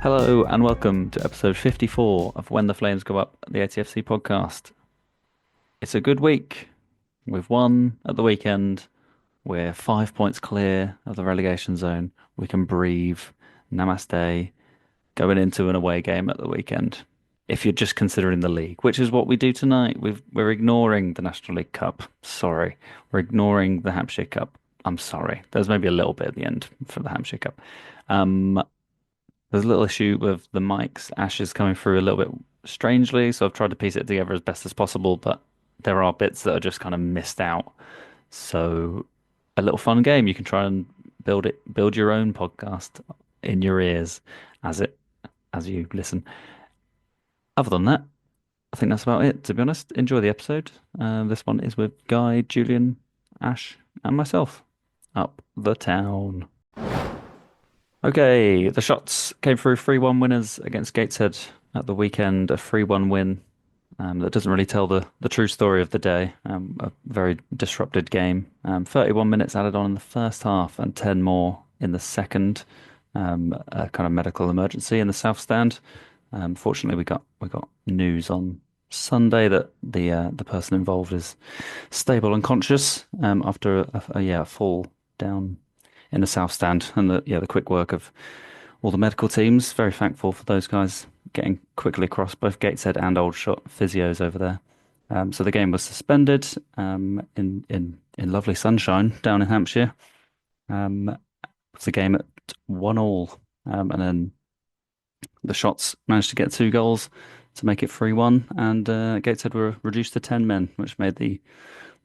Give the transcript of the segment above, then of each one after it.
Hello and welcome to episode 54 of When the Flames Go Up, the ATFC podcast. It's a good week. We've won at the weekend. We're 5 points clear of the relegation zone. We can breathe. Namaste. Going into an away game at the weekend. If you're just considering the league, which is what we do tonight. We're ignoring the National League Cup. Sorry. We're ignoring the Hampshire Cup. I'm sorry. There's maybe a little bit at the end for the Hampshire Cup. Um, there's a little issue with the mics. Ash is coming through a little bit strangely, so I've tried to piece it together as best as possible, but there are bits that are just kind of missed out. So a little fun game. You can try and build your own podcast in your ears as it as you listen. Other than that, I think that's about it, to be honest. Enjoy the episode. This one is with Guy, Julian, Ash, and myself up the town. Okay, the shots came through 3-1 winners against Gateshead at the weekend, a 3-1 win. That doesn't really tell the true story of the day. A very disrupted game. 31 minutes added on in the first half and 10 more in the second. A kind of medical emergency in the south stand. Fortunately, we got news on Sunday that the person involved is stable and conscious after a fall down in the south stand, and the quick work of all the medical teams. Very thankful for those guys getting quickly across, both Gateshead and Old Shot physios over there. So the game was suspended in lovely sunshine down in Hampshire. It's a game at 1-1, and then the Shots managed to get 2 goals to make it 3-1, and Gateshead were reduced to 10 men, which made the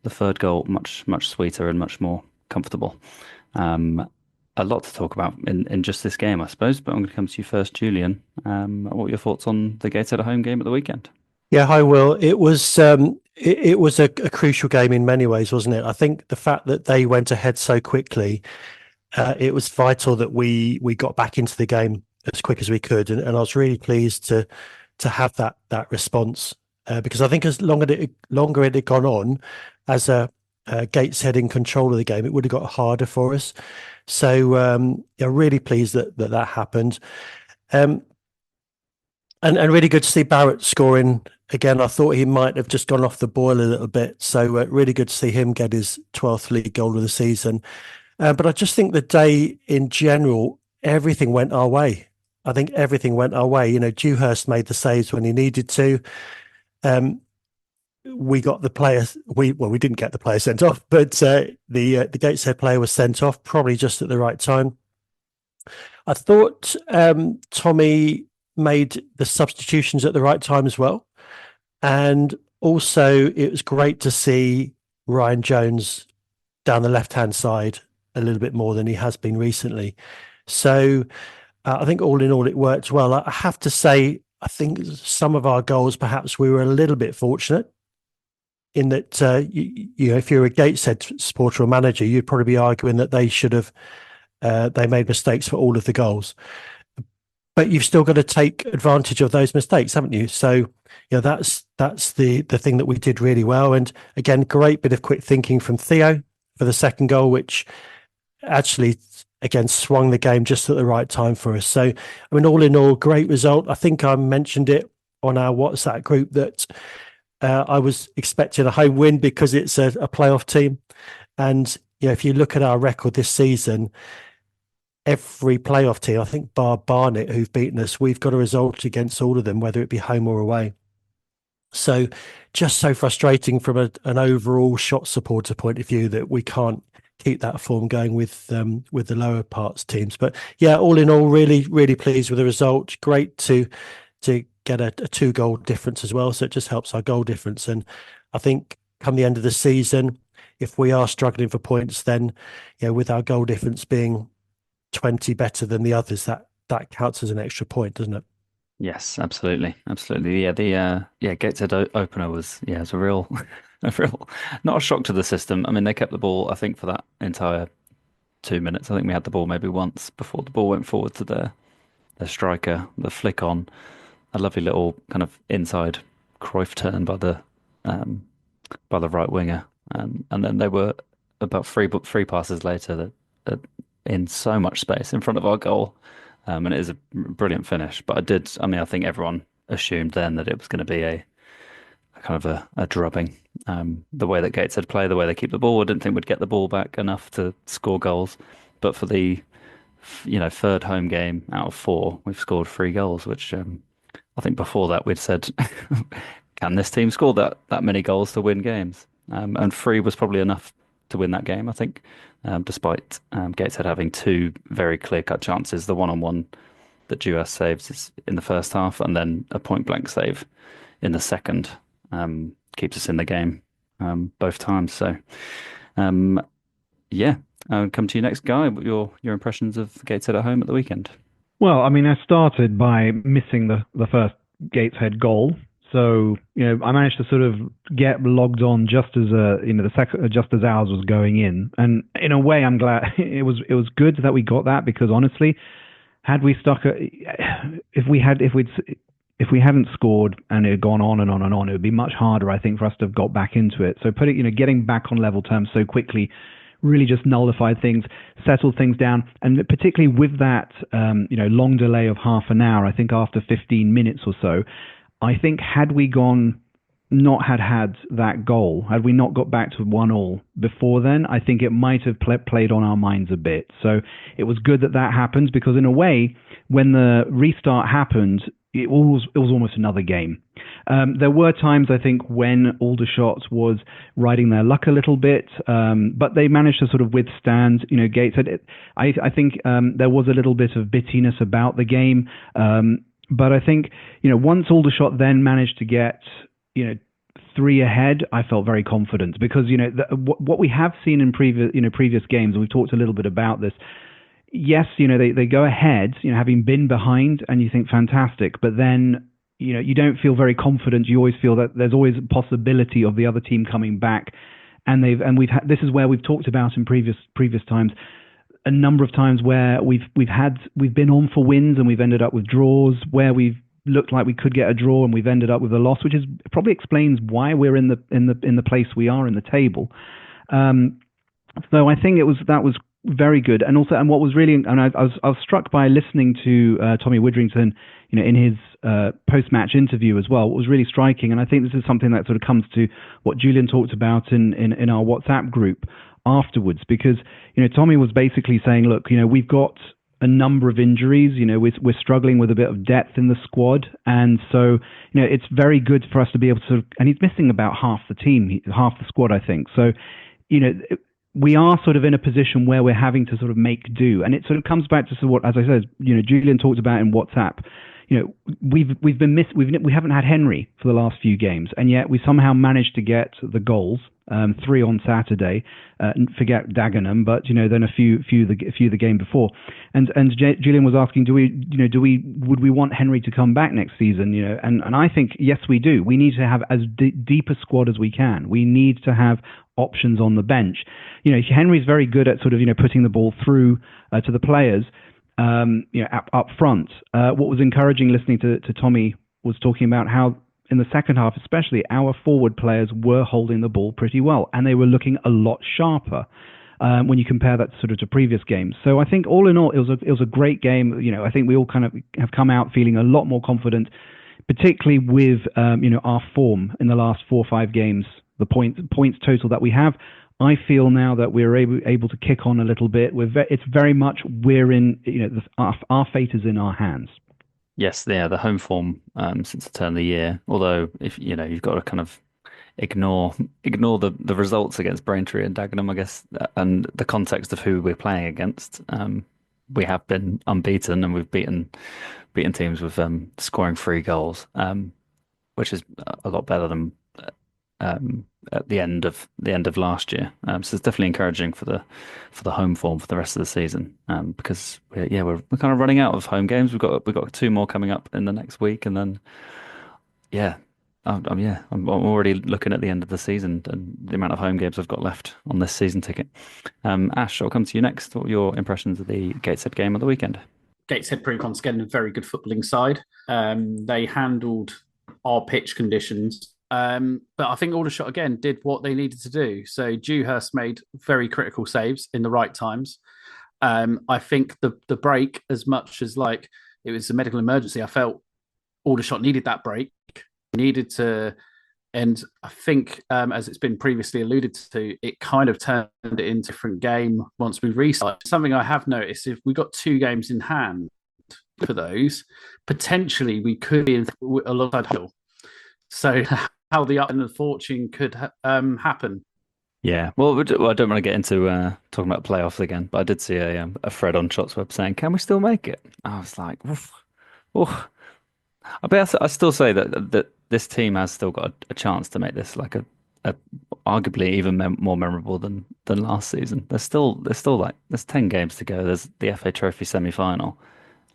third goal much sweeter and much more comfortable. A lot to talk about in just this game, I suppose, but I'm going to come to you first, Julian. What were your thoughts on the Gateshead at home game at the weekend? Yeah, hi Will. It was a crucial game in many ways, wasn't it? I think the fact that they went ahead so quickly, it was vital that we got back into the game as quick as we could, and I was really pleased to have that response because I think as longer it had gone on, as Gateshead in control of the game, it would have got harder for us. So yeah, really pleased that happened. Um, and really good to see Barrett scoring again. I thought he might have just gone off the boil a little bit. So really good to see him get his 12th league goal of the season. But I just think the day in general, everything went our way. I think everything went our way. You know, Dewhurst made the saves when he needed to. We got the player. We didn't get the player sent off, but the Gateshead player was sent off probably just at the right time. I thought Tommy made the substitutions at the right time as well, and also it was great to see Ryan Jones down the left-hand side a little bit more than he has been recently. So I think all in all it worked well. I have to say, I think some of our goals perhaps we were a little bit fortunate in that you know, if you're a Gateshead supporter or manager, you'd probably be arguing that they should have they made mistakes for all of the goals. But you've still got to take advantage of those mistakes, haven't you? So, you know, that's the thing that we did really well. And again, great bit of quick thinking from Theo for the second goal, which actually again swung the game just at the right time for us. So, I mean, all in all, great result. I think I mentioned it on our WhatsApp group that I was expecting a home win because it's a playoff team. And you know, if you look at our record this season, every playoff team, I think bar Barnet, who've beaten us, we've got a result against all of them, whether it be home or away. So just so frustrating from an overall Shot supporter point of view that we can't keep that form going with the lower parts teams. But yeah, all in all, really pleased with the result. Great to get a 2-goal difference as well. So it just helps our goal difference. And I think come the end of the season, if we are struggling for points, then you know, with our goal difference being 20 better than the others, that counts as an extra point, doesn't it? Yes, absolutely. Yeah, the Gateshead opener was a real a real not a shock to the system. I mean, they kept the ball, I think, for that entire 2 minutes. I think we had the ball maybe once before the ball went forward to their striker, the flick on. A lovely little kind of inside Cruyff turn by the right winger, and then they were about three passes later that in so much space in front of our goal And it is a brilliant finish. But I mean, I think everyone assumed then that it was going to be a kind of a drubbing. The way that Gateshead play, the way they keep the ball, I didn't think we'd get the ball back enough to score goals. But for the third home game out of four, we've scored 3 goals, which I think before that we'd said, can this team score that many goals to win games? And three was probably enough to win that game, I think, despite Gateshead having two very clear-cut chances. The one-on-one that Duas saves is in the first half, and then a point-blank save in the second keeps us in the game both times. So, um, yeah, I'll come to you next, Guy. What your impressions of Gateshead at home at the weekend? Well, I mean, I started by missing the first Gateshead goal. So, I managed to sort of get logged on just as the second just as ours was going in. And in a way, I'm glad it was good that we got that because honestly, had we stuck if we hadn't scored and it had gone on and on and on, it would be much harder, I think, for us to have got back into it. So getting back on level terms so quickly really just nullified things, settled things down, and particularly with that, long delay of half an hour. I think after 15 minutes or so, I think had we not had that goal, had we not got back to 1-1 before then, I think it might have played on our minds a bit. So it was good that that happened because in a way, when the restart happened, it was almost another game. There were times I think when Aldershot was riding their luck a little bit, but they managed to sort of withstand. Gateshead. I think there was a little bit of bittiness about the game, but I think once Aldershot then managed to get three ahead, I felt very confident because what we have seen in previous games, and we've talked a little bit about this. Yes, they go ahead, having been behind, and you think fantastic, but then you don't feel very confident. You always feel that there's always a possibility of the other team coming back, and we've had this is where we've talked about in previous times a number of times where we've been on for wins and we've ended up with draws where we've looked like we could get a draw and we've ended up with a loss, which is probably explains why we're in the place we are in the table. So I think that was very good, and what was really, and I was struck by listening to Tommy Widdrington, in his post-match interview as well. What was really striking, and I think this is something that sort of comes to what Julian talked about in our WhatsApp group afterwards, because Tommy was basically saying, look, we've got a number of injuries. We're struggling with a bit of depth in the squad, and so it's very good for us to be able to. And he's missing about half the team, half the squad, I think. So, we are sort of in a position where we're having to sort of make do, and it sort of comes back to what, as I said, Julian talked about in WhatsApp. We haven't had Henry for the last few games, and yet we somehow managed to get the goals, 3 on Saturday. Forget Dagenham, but then a few the game before. And Julian was asking, would we want Henry to come back next season? And I think yes, we do. We need to have as deep a squad as we can. We need to have options on the bench. Henry's very good at sort of putting the ball through to the players. Up front. What was encouraging listening to Tommy was talking about how in the second half, especially, our forward players were holding the ball pretty well, and they were looking a lot sharper when you compare that sort of to previous games. So I think all in all, it was a great game. I think we all kind of have come out feeling a lot more confident, particularly with our form in the last 4 or 5 games, the points total that we have. I feel now that we're able to kick on a little bit. It's very much we're in. Our fate is in our hands. Yes, yeah, the home form since the turn of the year. Although if you've got to kind of ignore the results against Braintree and Dagenham, I guess, and the context of who we're playing against. We have been unbeaten, and we've beaten teams with scoring 3 goals, which is a lot better than at the end of last year. So it's definitely encouraging for the home form for the rest of the season. Because we're kind of running out of home games. We've got 2 more coming up in the next week, and then I'm already looking at the end of the season and the amount of home games I've got left on this season ticket. Ash, I'll come to you next. What were your impressions of the Gateshead game of the weekend? Gateshead proved once again a very good footballing side. They handled our pitch conditions. But I think Aldershot again did what they needed to do. So Dewhurst made very critical saves in the right times. I think the break, as much as like it was a medical emergency, I felt Aldershot needed that break, needed to, and I think as it's been previously alluded to, it kind of turned it into a different game once we restarted. Something I have noticed: if we got 2 games in hand for those, potentially we could be in alongside Hull. So how the up and the fortune could happen. Yeah, well, I don't want to get into talking about playoffs again, but I did see a thread on Shots Web saying, "Can we still make it?" I was like, "Oof, oof." I still say that this team has still got a chance to make this like a arguably even more memorable than last season. There's still like there's 10 games to go. There's the FA Trophy semi-final.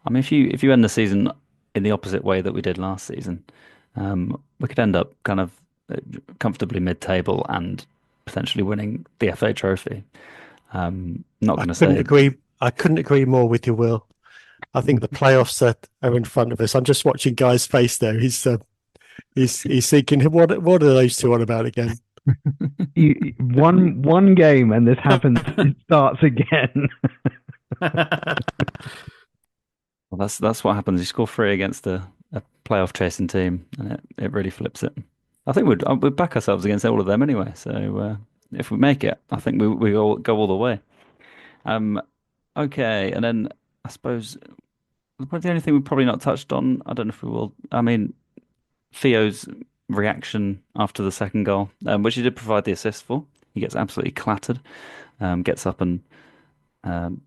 I mean, if you end the season in the opposite way that we did last season, we could end up kind of comfortably mid-table and potentially winning the FA Trophy. Not going to say I couldn't agree more with you, Will. I think the playoffs are in front of us. I'm just watching Guy's face there. He's thinking, what are those two on about again? One game and this happens. It starts again. Well, that's what happens. You score 3 against a playoff chasing team, and it really flips it. I think we'd back ourselves against all of them anyway. So if we make it, I think we all go all the way. Um, okay, and then I suppose the only thing we've probably not touched on. I don't know if we will. I mean, Theo's reaction after the second goal, which he did provide the assist for. He gets absolutely clattered, gets up and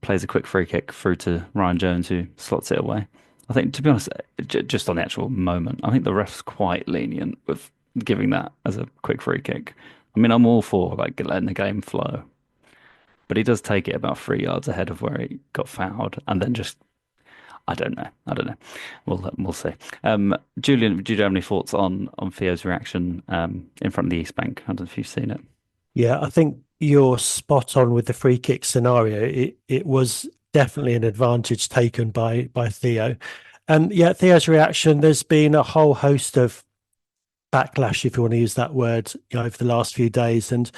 plays a quick free kick through to Ryan Jones, who slots it away. I think, to be honest, just on the actual moment, I think the ref's quite lenient with giving that as a quick free kick. I mean, I'm all for like letting the game flow, but he does take it about 3 yards ahead of where he got fouled, and then just I don't know. I don't know. We'll see. Julian, do you have any thoughts on Theo's reaction in front of the East Bank? I don't know if you've seen it. Yeah, I think you're spot on with the free kick scenario. It was definitely an advantage taken by Theo. And yeah, Theo's reaction, there's been a whole host of backlash, if you want to use that word, over the last few days. And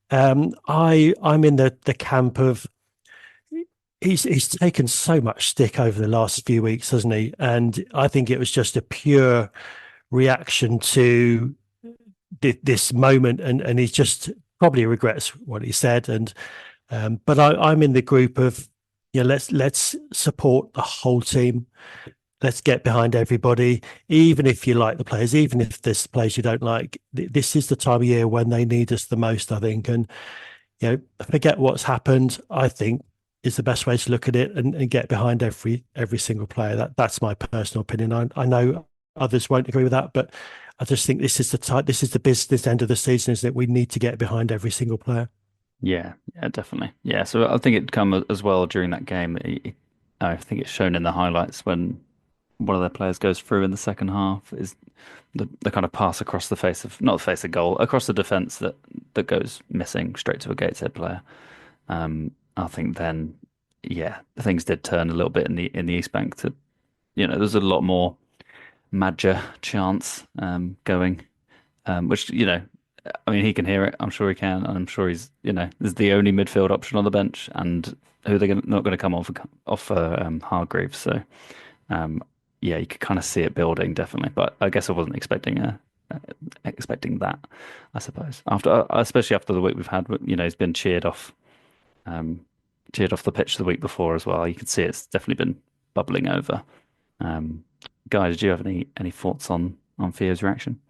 I'm in the camp of he's taken so much stick over the last few weeks, hasn't he? And I think it was just a pure reaction to this moment, and he just probably regrets what he said. And but I'm in the group of let's support the whole team. Let's get behind everybody, even if you like the players, even if there's players you don't like. This is the time of year when they need us the most, I think. And forget what's happened, I think, is the best way to look at it, and get behind every single player. That's my personal opinion. I know others won't agree with that, but I just think this is the business end of the season, is that we need to get behind every single player. Yeah, definitely. Yeah, so I think it'd come as well during that game. I think it's shown in the highlights when one of their players goes through in the second half is the kind of pass across the face of, not the face of goal, across the defence that goes missing straight to a Gateshead player. I think then, yeah, things did turn a little bit in the East Bank to, there's a lot more Madja chants going, which, I mean, he can hear it. I'm sure he can. And I'm sure he's, is the only midfield option on the bench, and who they're not going to come off for Hargreaves. So, yeah, you could kind of see it building, definitely. But I guess I wasn't expecting that, I suppose. Especially after the week we've had, he's been cheered off the pitch the week before as well. You can see it's definitely been bubbling over. Guys, do you have any thoughts on Theo's reaction?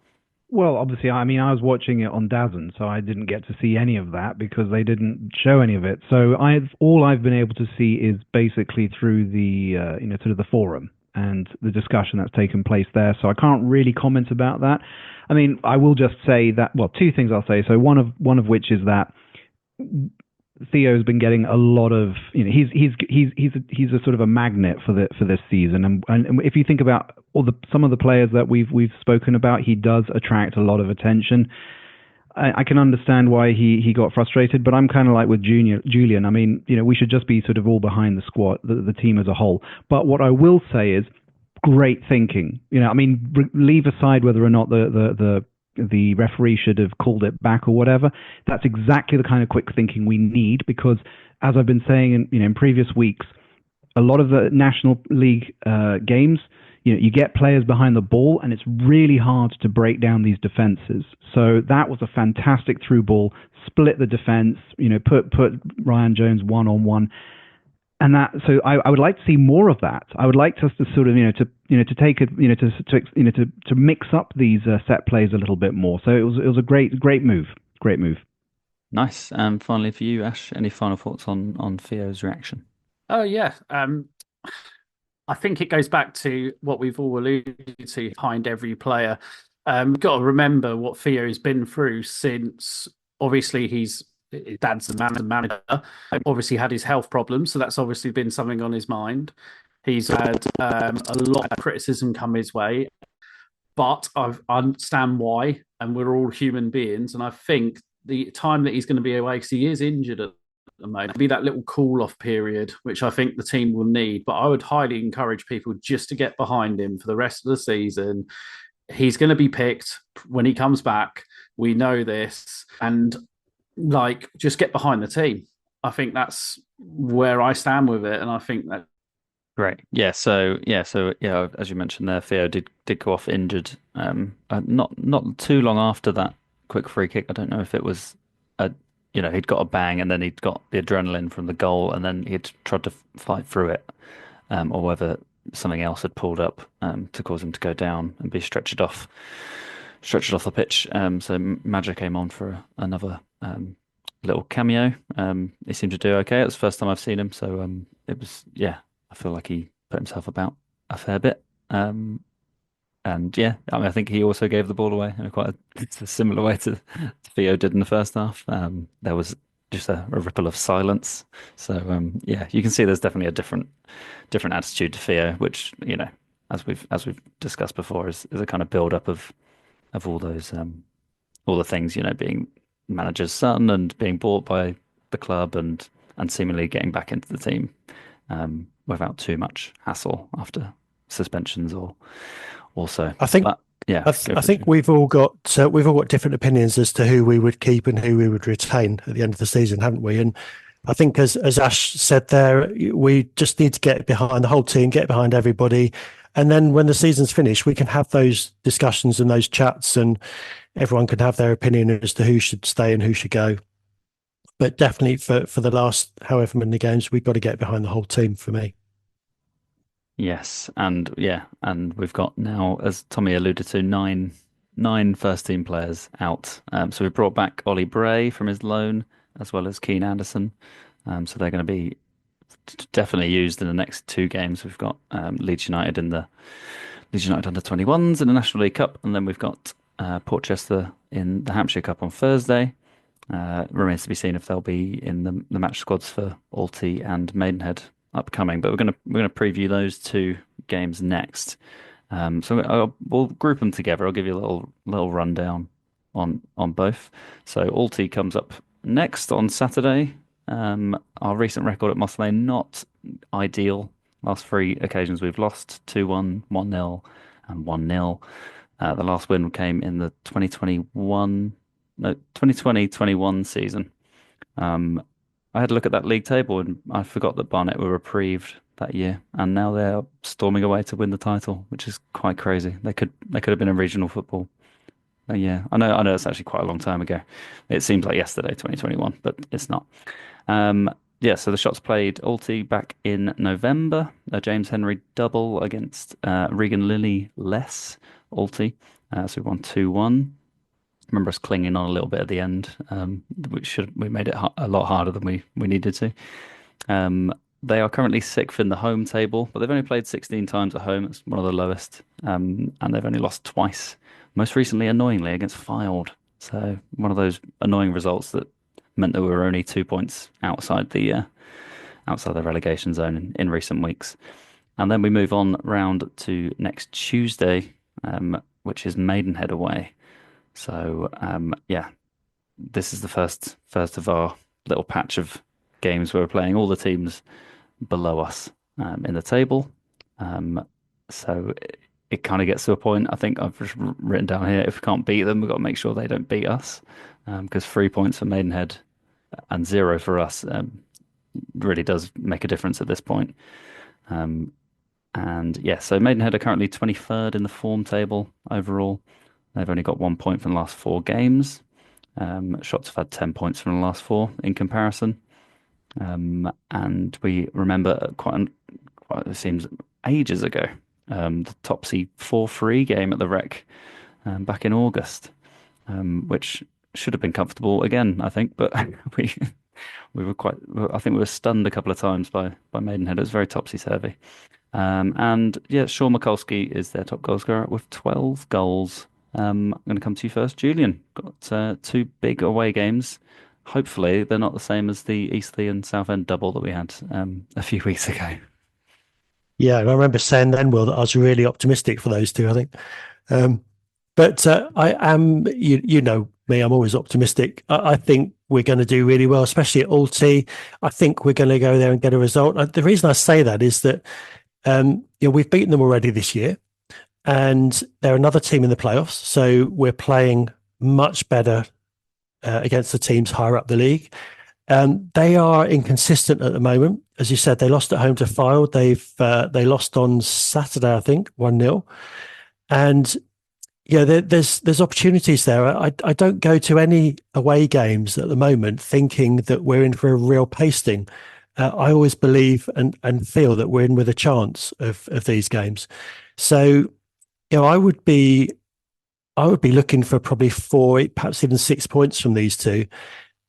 Well, obviously, I mean, I was watching it on DAZN, so I didn't get to see any of that because they didn't show any of it. So all I've been able to see is basically through the sort of the forum and the discussion that's taken place there. So I can't really comment about that. I mean, I will just say that, well, 2 things I'll say. So one of which is that Theo's been getting a lot of, he's a sort of a magnet for this season, and if you think about some of the players that we've spoken about, he does attract a lot of attention. I can understand why he got frustrated, but I'm kind of like with Julian. I mean, we should just be sort of all behind the squad, the team as a whole. But what I will say is great thinking. I mean, leave aside whether or not the the referee should have called it back or whatever. That's exactly the kind of quick thinking we need, because as I've been saying in previous weeks, a lot of the National League games, you get players behind the ball, and it's really hard to break down these defenses. So that was a fantastic through ball, split the defense, put Ryan Jones one-on-one. And so I would like to see more of that. I would like us to sort of, to take it, to mix up these set plays a little bit more. So it was a great move. Great move. Nice. And finally for you, Ash, any final thoughts on Theo's reaction? Oh yeah. I think it goes back to what we've all alluded to behind every player. We've got to remember what Theo's been through since, obviously, his dad's the manager. Obviously had his health problems, so that's obviously been something on his mind. He's had a lot of criticism come his way, but I understand why, and we're all human beings. And I think the time that he's going to be away, because he is injured at the moment, be that little cool-off period, which I think the team will need. But I would highly encourage people just to get behind him for the rest of the season. He's going to be picked when he comes back. We know this. And just get behind the team. I think that's where I stand with it, and I think that Great. Yeah. So as you mentioned there, Theo did go off injured. Not too long after that quick free kick. I don't know if it was he'd got a bang and then he'd got the adrenaline from the goal and then he'd tried to fight through it, or whether something else had pulled up to cause him to go down and be stretchered off the pitch. So Magic came on for another little cameo. He seemed to do okay. It was the first time I've seen him, so it was I feel like he put himself about a fair bit. And yeah, I mean, I think he also gave the ball away in quite a similar way to Theo did in the first half. There was just a ripple of silence. So you can see there's definitely a different attitude to Theo, which as we've discussed before, is a kind of build up of all those all the things, being manager's son and being bought by the club and seemingly getting back into the team without too much hassle after suspensions or also. I think. But, yeah, I think we've all got different opinions as to who we would keep and who we would retain at the end of the season, haven't we? And I think, as Ash said there, we just need to get behind the whole team, get behind everybody, and then when the season's finished, we can have those discussions and those chats, and everyone can have their opinion as to who should stay and who should go. But definitely for the last however many games, we've got to get behind the whole team for me. Yes, and we've got now, as Tommy alluded to, nine first team players out. So we brought back Ollie Bray from his loan, as well as Keane Anderson. So they're going to be definitely used in the next two games. We've got Leeds United under 21s in the National League Cup, and then we've got Portchester in the Hampshire Cup on Thursday. Remains to be seen if they'll be in the match squads for Alty and Maidenhead upcoming, but we're gonna preview those two games next. So we'll group them together. I'll give you a little rundown on both. So Alty comes up next on Saturday. Our recent record at Moss Lane, not ideal. Last three occasions we've lost 2-1, 1-0, and 1-0. The last win came in the 2020-21 season. I had a look at that league table and I forgot that Barnet were reprieved that year, and now they're storming away to win the title, which is quite crazy. They could have been in regional football. Yeah, I know it's actually quite a long time ago. It seems like yesterday, 2021, but it's not. So the shots played Alty back in November. A James Henry double against Regan Lilly less Alty. So we won 2-1. Remember us clinging on a little bit at the end, we made it a lot harder than we needed to. They are currently sixth in the home table, but they've only played 16 times at home. It's one of the lowest, and they've only lost twice. Most recently, annoyingly, against Fylde. So one of those annoying results that meant that we were only 2 points outside the relegation zone in recent weeks. And then we move on round to next Tuesday, which is Maidenhead away. So this is the first of our little patch of games where we're playing all the teams below us in the table. So it kind of gets to a point. I think I've just written down here, if we can't beat them, we've got to make sure they don't beat us. Because 3 points for Maidenhead and 0 for us really does make a difference at this point. Um, and yeah, so Maidenhead are currently 23rd in the form table overall. They've only got 1 point from the last 4 games. Shots have had 10 points from the last 4 in comparison. And we remember it seems ages ago, the Topsy 4-3 game at the Rec back in August, which should have been comfortable again, I think, but we were I think we were stunned a couple of times by Maidenhead. It was very topsy-turvy. And yeah, Sean Mikulski is their top goal scorer with 12 goals. I'm going to come to you first, Julian. Got 2 big away games. Hopefully, they're not the same as the Eastleigh and Southend double that we had a few weeks ago. Yeah, and I remember saying then, Will, that I was really optimistic for those two, I think. But I am, you know me, I'm always optimistic. I think we're going to do really well, especially at Alty. I think we're going to go there and get a result. The reason I say that is that we've beaten them already this year, and they're another team in the playoffs. So we're playing much better against the teams higher up the league. They are inconsistent at the moment. As you said, they lost at home to Fylde. They lost on Saturday, I think, 1-0. And yeah, there's opportunities there. I don't go to any away games at the moment thinking that we're in for a real pasting. I always believe and feel that we're in with a chance of these games. So, I would be looking for probably 4, perhaps even 6 points from these two.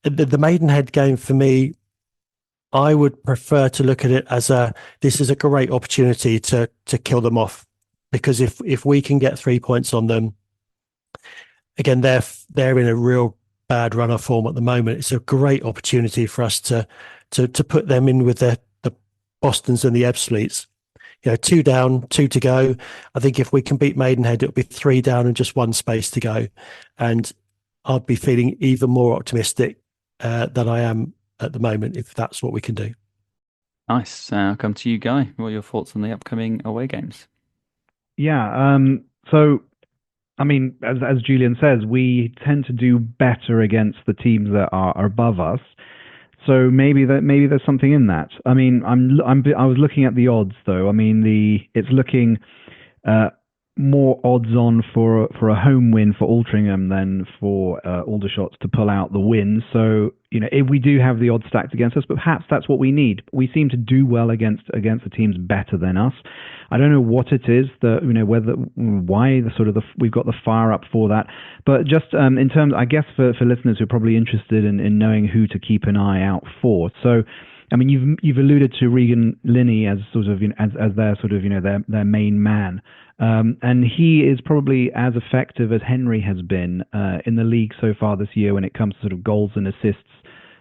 The Maidenhead game for me, I would prefer to look at it as this is a great opportunity to kill them off, because if we can get 3 points on them, again they're in a real bad run of form at the moment. It's a great opportunity for us to put them in with the Bostons and the Ebbsfleets. 2 down, 2 to go. I think if we can beat Maidenhead, it'll be 3 down and just 1 space to go, and I'd be feeling even more optimistic than I am at the moment, if that's what we can do. Nice. I'll come to you, Guy. What are your thoughts on the upcoming away games? Yeah. So, I mean, as Julian says, we tend to do better against the teams that are above us. So maybe there's something in that. I mean, I was looking at the odds though. I mean, it's looking more odds on for a home win for Altrincham than for Aldershot to pull out the win. So if we do have the odds stacked against us, but perhaps that's what we need. We seem to do well against the teams better than us. I don't know what it is that why we've got the fire up for that. But just in terms, I guess for listeners who are probably interested in knowing who to keep an eye out for. So, I mean, you've alluded to Regan Linney as sort of as their sort of their main man, and he is probably as effective as Henry has been in the league so far this year when it comes to sort of goals and assists.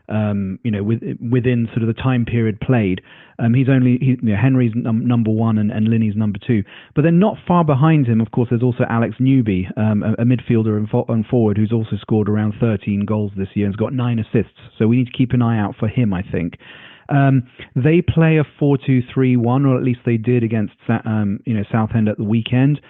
Within sort of the time period played, Henry's number 1 and Linney's number 2, but then not far behind him, of course, there's also Alex Newby, a midfielder and forward who's also scored around 13 goals this year and has got 9 assists. So we need to keep an eye out for him, I think. They play a 4-2-3-1, or at least they did against Southend at the weekend,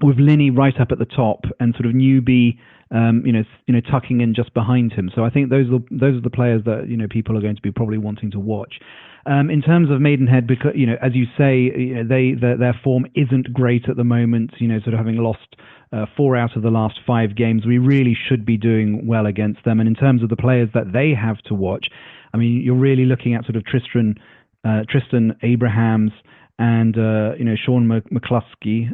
with Linney right up at the top and sort of Newby tucking in just behind him. So I think those are the players that people are going to be probably wanting to watch. In terms of Maidenhead, because as you say, their form isn't great at the moment. Sort of having lost 4 out of the last 5 games, we really should be doing well against them. And in terms of the players that they have to watch, I mean, you're really looking at sort of Tristan Abrahams and Sean McCluskey,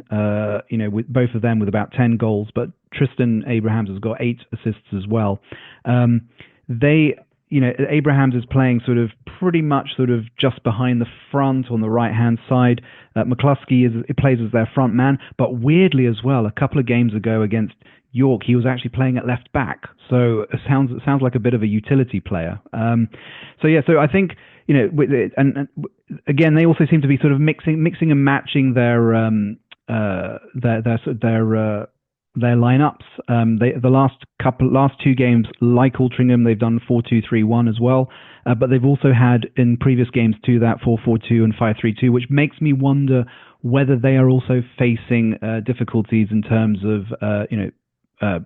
with both of them with about 10 goals, but Tristan Abrahams has got 8 assists as well. Abrahams is playing sort of pretty much sort of just behind the front on the right hand side. McCluskey plays as their front man, but weirdly as well, a couple of games ago against York, he was actually playing at left back. So it sounds like a bit of a utility player. So I think and again, they also seem to be sort of mixing and matching their lineups. The last 2 games, like Altrincham, they've done 4-2-3-1 as well. But they've also had in previous games to that 4-4-2 and 5-3-2, which makes me wonder whether they are also facing difficulties in terms of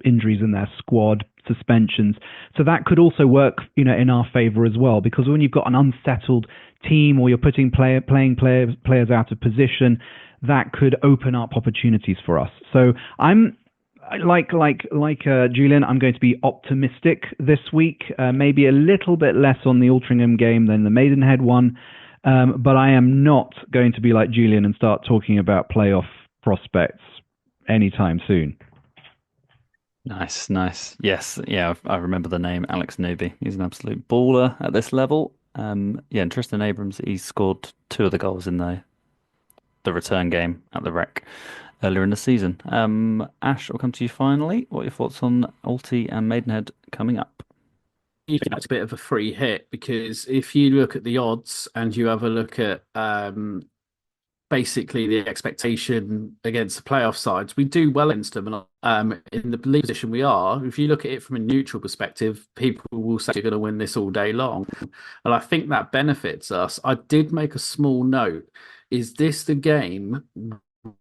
injuries in their squad, suspensions. So that could also work, in our favour as well, because when you've got an unsettled team or you're putting players out of position, that could open up opportunities for us. So I'm like Julian, I'm going to be optimistic this week, maybe a little bit less on the Altrincham game than the Maidenhead one, but I am not going to be like Julian and start talking about playoff prospects anytime soon. Nice. Yes, yeah, I remember the name Alex Newby. He's an absolute baller at this level. And Tristan Abrams, he scored 2 of the goals in the return game at the Rec earlier in the season. Ash, I'll come to you finally. What are your thoughts on Alti and Maidenhead coming up? You think that's a bit of a free hit, because if you look at the odds and you have a look at basically the expectation against the playoff sides, we do well against them. And in the league position we are, if you look at it from a neutral perspective, people will say you're going to win this all day long. And I think that benefits us. I did make a small note. Is this the game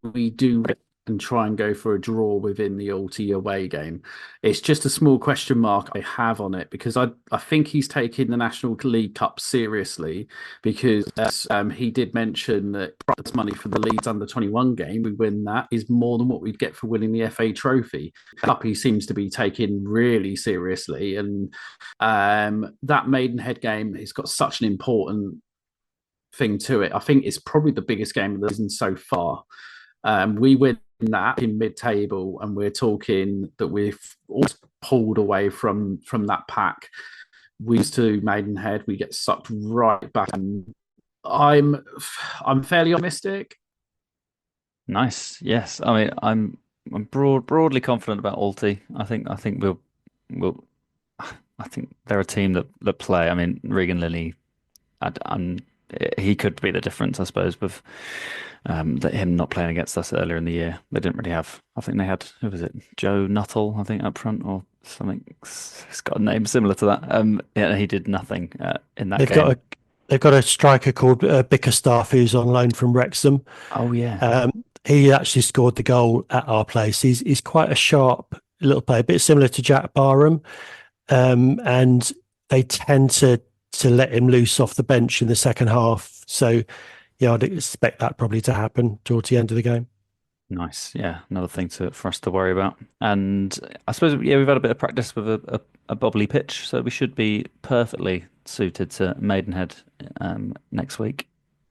we do and try and go for a draw within the Alti away game? It's just a small question mark I have on it, because I think he's taking the National League Cup seriously, because he did mention that prize money for the Leeds under-21 game, we win that, is more than what we'd get for winning the FA Trophy. Cup he seems to be taking really seriously, and that Maidenhead game has got such an important thing to it. I think it's probably the biggest game of the season so far. We win that in mid-table, and we're talking that we've almost pulled away from that pack. We used to Maidenhead, we get sucked right back, and I'm fairly optimistic. Nice. Yes. I mean, I'm broadly confident about Alti. I think we'll I think they're a team that play. I mean, Regan Lilly, he could be the difference, I suppose, with him not playing against us earlier in the year. They didn't really have. I think they had, who was it, Joe Nuttall, I think, up front or something. It's got a name similar to that. Yeah, he did nothing in that game. They've got a striker called Bickerstaff, who's on loan from Wrexham. Oh yeah. He actually scored the goal at our place. He's quite a sharp little player, a bit similar to Jack Barham, and they tend to let him loose off the bench in the second half. So, yeah, I'd expect that probably to happen towards the end of the game. Nice. Yeah, another thing for us to worry about. And I suppose, yeah, we've had a bit of practice with a bobbly pitch, so we should be perfectly suited to Maidenhead next week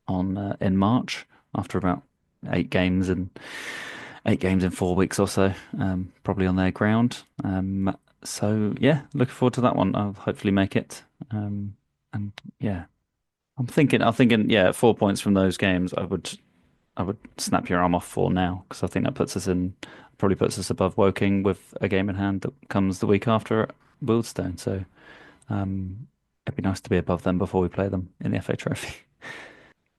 in March, after about 8 games in 4 weeks or so, probably on their ground. So yeah, looking forward to that one. I'll hopefully make it. And yeah, I'm thinking, yeah, 4 points from those games, I would snap your arm off for now, because I think that probably puts us above Woking with a game in hand that comes the week after at Wealdstone. So it'd be nice to be above them before we play them in the FA Trophy.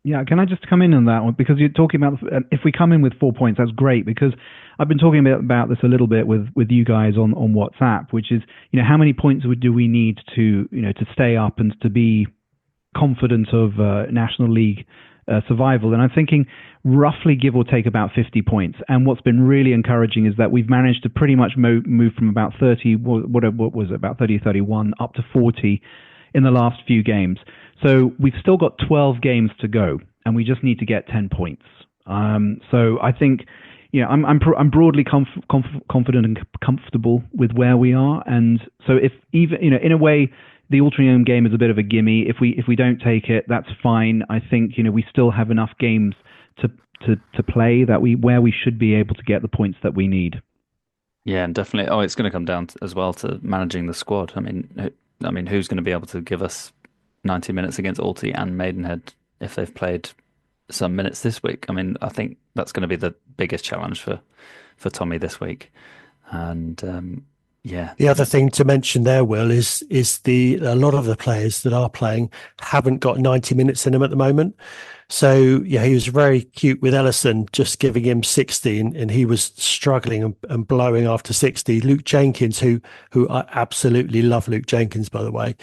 Yeah, can I just come in on that one? Because you're talking about if we come in with 4 points, that's great, because I've been talking about this a little bit with you guys on WhatsApp, which is, how many points do we need to stay up and to be confident of National League survival? And I'm thinking roughly give or take about 50 points. And what's been really encouraging is that we've managed to pretty much move from about 30, what was it, about 30, 31 up to 40 in the last few games. So we've still got 12 games to go, and we just need to get 10 points. So I think, I'm broadly confident and comfortable with where we are. And so if even, in a way, the Altrincham game is a bit of a gimme. If we don't take it, that's fine. I think, we still have enough games to play where we should be able to get the points that we need. Yeah, and definitely. Oh, it's going to come down as well to managing the squad. I mean, who's going to be able to give us 90 minutes against Alti and Maidenhead if they've played some minutes this week? I mean, I think that's going to be the biggest challenge for Tommy this week. And yeah, the other thing to mention there, Will, is a lot of the players that are playing haven't got 90 minutes in them at the moment. So yeah, he was very cute with Ellison, just giving him 60, and he was struggling and blowing after 60. Luke Jenkins, who I absolutely love Luke Jenkins, by the way.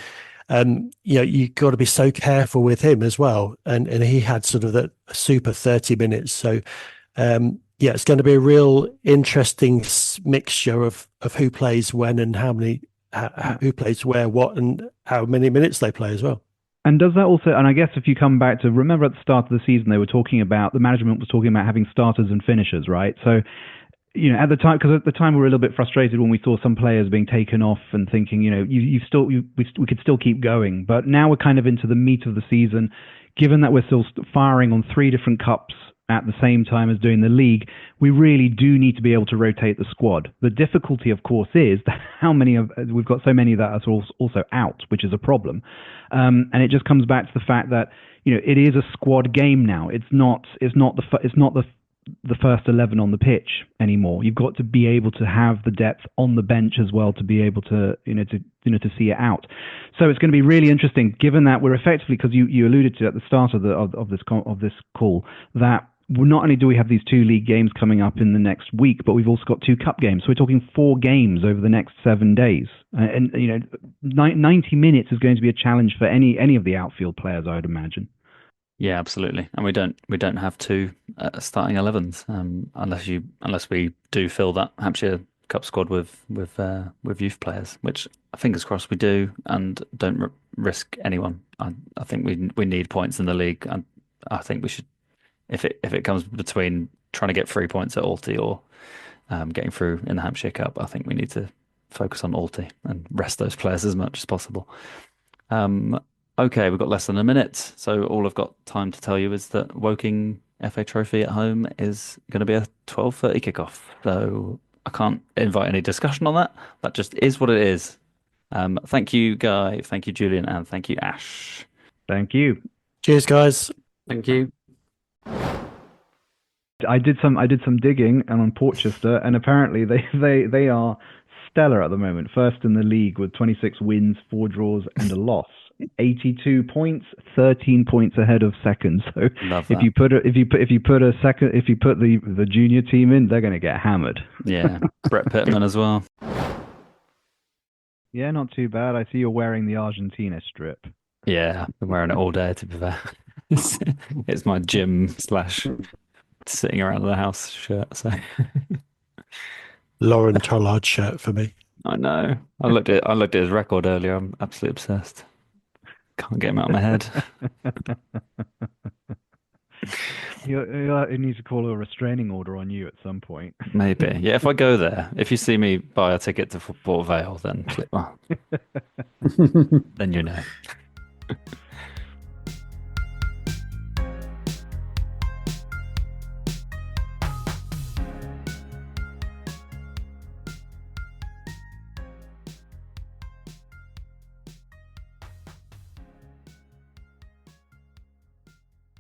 You've got to be so careful with him as well. And he had sort of that super 30 minutes. So, it's going to be a real interesting mixture of who plays when and who plays where, what, and how many minutes they play as well. And does that also, and I guess if you come back to, remember at the start of the season, they were talking about, the management was talking about having starters and finishers, right? So, at the time, because at the time we were a little bit frustrated when we saw some players being taken off and thinking, we could still keep going. But now we're kind of into the meat of the season. Given that we're still firing on 3 different cups at the same time as doing the league, we really do need to be able to rotate the squad. The difficulty, of course, is that we've got so many that are also out, which is a problem. And it just comes back to the fact that it is a squad game now. It's not the first 11 on the pitch anymore. You've got to be able to have the depth on the bench as well to be able to to see it out. So it's going to be really interesting, given that we're effectively, because you alluded to at the start of this call, that not only do we have these 2 league games coming up in the next week, but we've also got 2 cup games. So we're talking 4 games over the next 7 days, and 90 minutes is going to be a challenge for any of the outfield players, I would imagine. Yeah, absolutely, and we don't have 2 starting 11s unless we do fill that Hampshire Cup squad with youth players, which fingers crossed we do, and don't risk anyone. I think we need points in the league, and I think we should. If it comes between trying to get 3 points at Alty or getting through in the Hampshire Cup, I think we need to focus on Alty and rest those players as much as possible. Okay, we've got less than a minute, so all I've got time to tell you is that Woking FA Trophy at home is going to be a 12:30 kickoff. So I can't invite any discussion on that. That just is what it is. Thank you, Guy. Thank you, Julian, and thank you, Ash. Thank you. Cheers, guys. Thank you. I did some digging on Portchester, and apparently they are stellar at the moment. First in the league with 26 wins, 4 draws, and a loss. 82 points, 13 points ahead of second. So if you put the junior team in, they're going to get hammered. Yeah, Brett Pittman as well. Yeah, not too bad. I see you're wearing the Argentina strip. Yeah, I've been wearing it all day, to be fair. It's my gym / sitting around the house shirt. So Lauren Tollard shirt for me. I know. I looked at his record earlier. I'm absolutely obsessed. Can't get him out of my head. You need to call a restraining order on you at some point. Maybe. Yeah, if I go there, if you see me buy a ticket to Port Vale, then then you know.